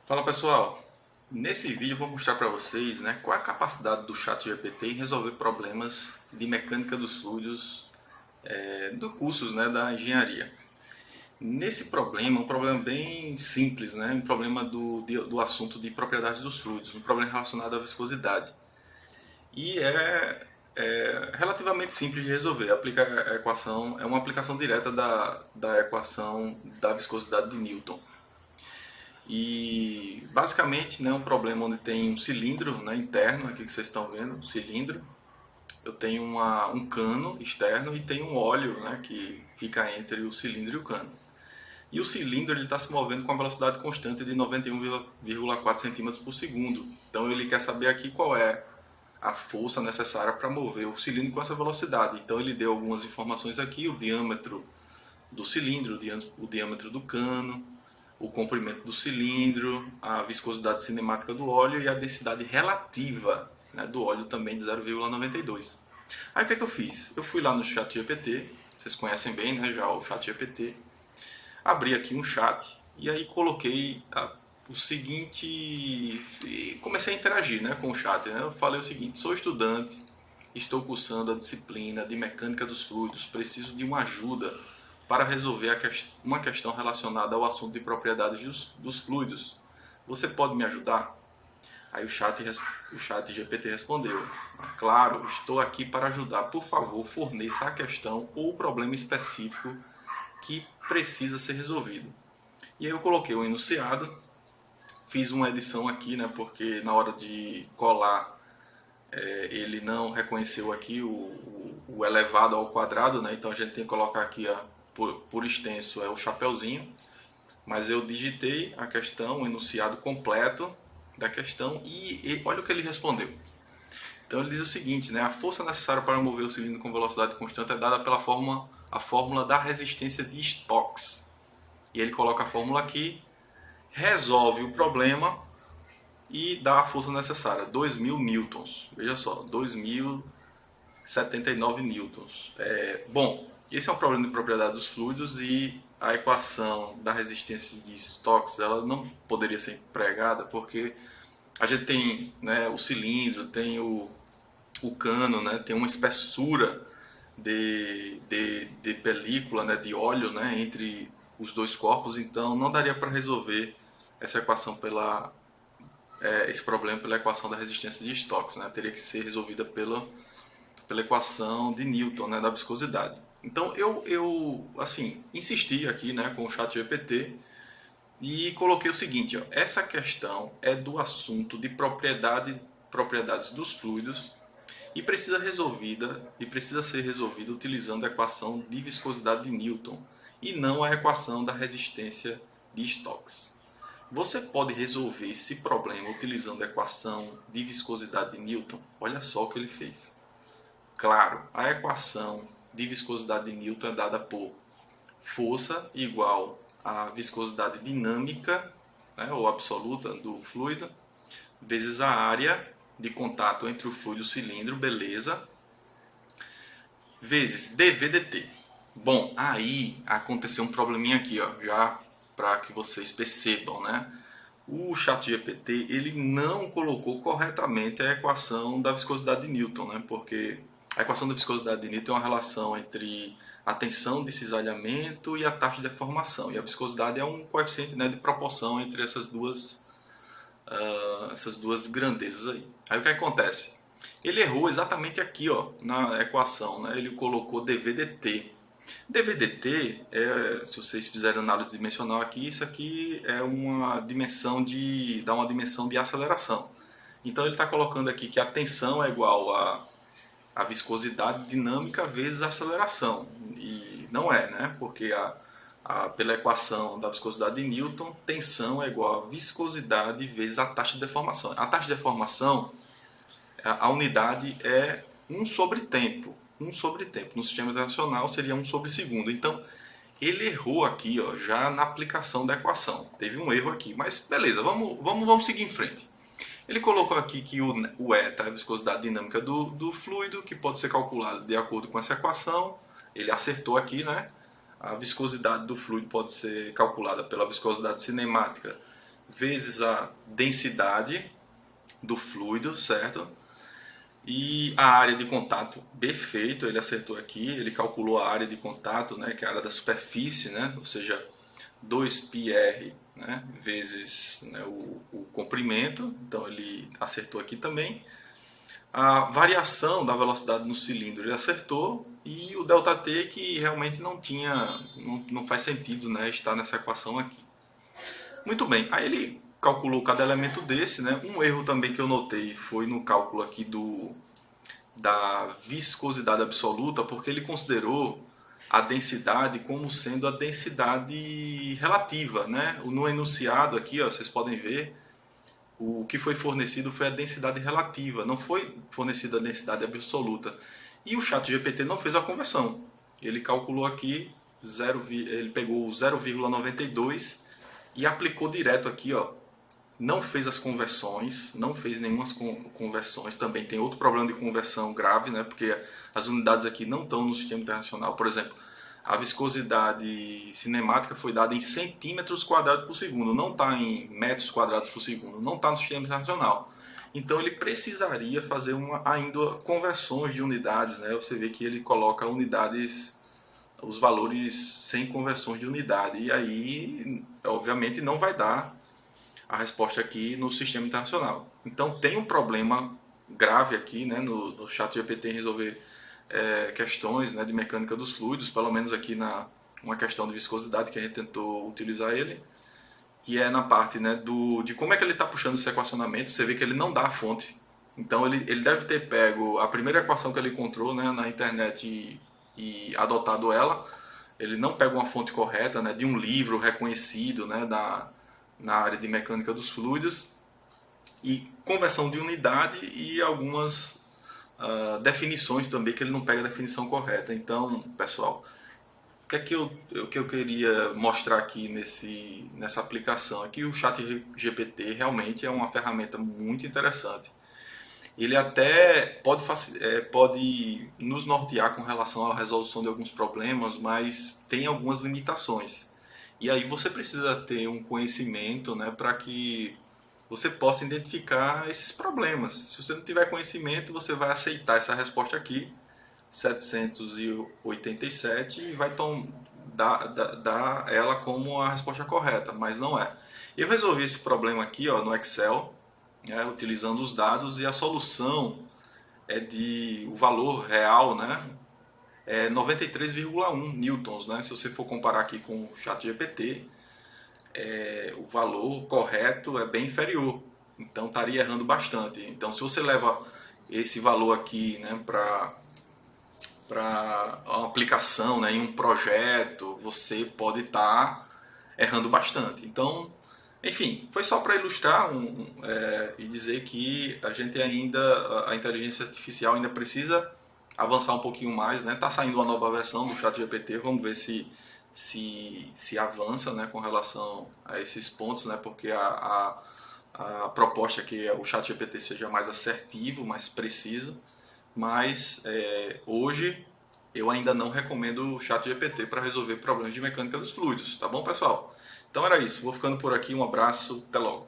Fala pessoal, nesse vídeo eu vou mostrar para vocês, qual é a capacidade do ChatGPT em resolver problemas de mecânica dos fluidos do cursos, da engenharia. Nesse problema, um problema bem simples, um problema do assunto de propriedades dos fluidos, um problema relacionado à viscosidade. E é relativamente simples de resolver. Aplica a equação, é uma aplicação direta da equação da viscosidade de Newton. E basicamente, um problema onde tem um cilindro, interno, aqui que vocês estão vendo, um cilindro. Eu tenho um cano externo e tem um óleo, que fica entre o cilindro e o cano. E o cilindro está se movendo com a velocidade constante de 91,4 centímetros por segundo. Então ele quer saber aqui qual é a força necessária para mover o cilindro com essa velocidade. Então ele deu algumas informações aqui, o diâmetro do cilindro, o diâmetro do cano, o comprimento do cilindro, a viscosidade cinemática do óleo e a densidade relativa, do óleo também de 0,92. Aí o que eu fiz? Eu fui lá no ChatGPT, vocês conhecem bem, já o ChatGPT, abri aqui um chat e aí coloquei o seguinte, comecei a interagir, com o chat, Eu falei o seguinte: sou estudante, estou cursando a disciplina de mecânica dos fluidos, preciso de uma ajuda para resolver uma questão relacionada ao assunto de propriedades dos fluidos. Você pode me ajudar? Aí o chat GPT respondeu: claro, estou aqui para ajudar. Por favor, forneça a questão ou o problema específico que precisa ser resolvido. E aí eu coloquei o enunciado, fiz uma edição aqui, porque na hora de colar ele não reconheceu aqui o elevado ao quadrado, então a gente tem que colocar aqui por extenso é o chapeuzinho, mas eu digitei a questão, o enunciado completo da questão e olha o que ele respondeu. Então ele diz o seguinte, a força necessária para mover o cilindro com velocidade constante é dada pela a fórmula da resistência de Stokes. E ele coloca a fórmula aqui, resolve o problema e dá a força necessária, 2.000 newtons. Veja só, 2.079 newtons. Bom, esse é um problema de propriedade dos fluidos e a equação da resistência de Stokes ela não poderia ser empregada porque a gente tem o cilindro, tem o cano, tem uma espessura de película, de óleo entre os dois corpos, então não daria para resolver essa equação esse problema pela equação da resistência de Stokes, teria que ser resolvida pela equação de Newton, da viscosidade. Então eu assim, insisti aqui com o ChatGPT e coloquei o seguinte, essa questão é do assunto de propriedades dos fluidos e precisa ser resolvida utilizando a equação de viscosidade de Newton e não a equação da resistência de Stokes. Você pode resolver esse problema utilizando a equação de viscosidade de Newton? Olha só o que ele fez. Claro, a equação de viscosidade de Newton é dada por força igual à viscosidade dinâmica, ou absoluta do fluido, vezes a área de contato entre o fluido e o cilindro, beleza, vezes dV/dt. Bom, aí aconteceu um probleminha aqui, já para que vocês percebam, O ChatGPT ele não colocou corretamente a equação da viscosidade de Newton, porque a equação da viscosidade de Newton é uma relação entre a tensão de cisalhamento e a taxa de deformação. E a viscosidade é um coeficiente de proporção entre essas duas grandezas aí. Aí o que acontece? Ele errou exatamente aqui na equação, ele colocou dV/dt. dV/dt, se vocês fizerem análise dimensional aqui, isso aqui é dá uma dimensão de aceleração. Então ele está colocando aqui que a tensão é igual a viscosidade dinâmica vezes a aceleração. E não é, porque pela equação da viscosidade de Newton, tensão é igual a viscosidade vezes a taxa de deformação. A taxa de deformação, a unidade é 1 sobre tempo. 1 sobre tempo. No sistema internacional seria 1 sobre segundo. Então, ele errou aqui já na aplicação da equação. Teve um erro aqui, mas beleza, vamos seguir em frente. Ele colocou aqui que o eta é a viscosidade dinâmica do fluido, que pode ser calculado de acordo com essa equação. Ele acertou aqui, A viscosidade do fluido pode ser calculada pela viscosidade cinemática vezes a densidade do fluido, certo? E a área de contato, perfeito, ele acertou aqui, ele calculou a área de contato, né, que é a área da superfície, né, ou seja, 2πr, né, vezes, né, o comprimento, então ele acertou aqui também. A variação da velocidade no cilindro ele acertou, e o ΔT que realmente não faz sentido, né, estar nessa equação aqui. Muito bem, aí ele calculou cada elemento desse, né? Um erro também que eu notei foi no cálculo aqui da viscosidade absoluta, porque ele considerou a densidade como sendo a densidade relativa, né? No enunciado aqui, ó, vocês podem ver, o que foi fornecido foi a densidade relativa, não foi fornecida a densidade absoluta. E o ChatGPT não fez a conversão. Ele calculou aqui, ele pegou 0,92 e aplicou direto aqui, ó. Não fez as conversões, não fez nenhuma conversões. Também tem outro problema de conversão grave, né? Porque as unidades aqui não estão no sistema internacional. Por exemplo, a viscosidade cinemática foi dada em centímetros quadrados por segundo, não está em metros quadrados por segundo, não está no sistema internacional. Então ele precisaria fazer ainda conversões de unidades, né? Você vê que ele coloca unidades, os valores sem conversões de unidade, e aí obviamente não vai dar a resposta aqui no sistema internacional. Então tem um problema grave aqui, né, no ChatGPT em resolver questões, né, de mecânica dos fluidos, pelo menos aqui uma questão de viscosidade que a gente tentou utilizar ele, que é na parte, né, de como é que ele está puxando esse equacionamento. Você vê que ele não dá a fonte. Então ele deve ter pego a primeira equação que ele encontrou, né, na internet e adotado ela. Ele não pega uma fonte correta, né, de um livro reconhecido, né, na área de mecânica dos fluidos, e conversão de unidade e algumas definições também, que ele não pega a definição correta. Então, pessoal, o que eu queria mostrar aqui nessa aplicação é que o ChatGPT realmente é uma ferramenta muito interessante. Ele até pode nos nortear com relação à resolução de alguns problemas, mas tem algumas limitações. E aí você precisa ter um conhecimento, né, para que você possa identificar esses problemas. Se você não tiver conhecimento, você vai aceitar essa resposta aqui, 787, e vai dar ela como a resposta correta, mas não é. Eu resolvi esse problema aqui, ó, no Excel, né, utilizando os dados, e a solução o valor real, né, é 93,1 newtons, né? Se você for comparar aqui com o ChatGPT, o valor correto é bem inferior, então estaria errando bastante. Então, se você leva esse valor aqui, né, para uma aplicação, né, em um projeto, você pode estar errando bastante. Então, enfim, foi só para ilustrar e dizer que a inteligência artificial ainda precisa avançar um pouquinho mais, né? Tá saindo uma nova versão do ChatGPT, vamos ver se avança, né, com relação a esses pontos, né? Porque a proposta é que o ChatGPT seja mais assertivo, mais preciso, mas hoje eu ainda não recomendo o ChatGPT para resolver problemas de mecânica dos fluidos, tá bom, pessoal? Então era isso, vou ficando por aqui, um abraço, até logo.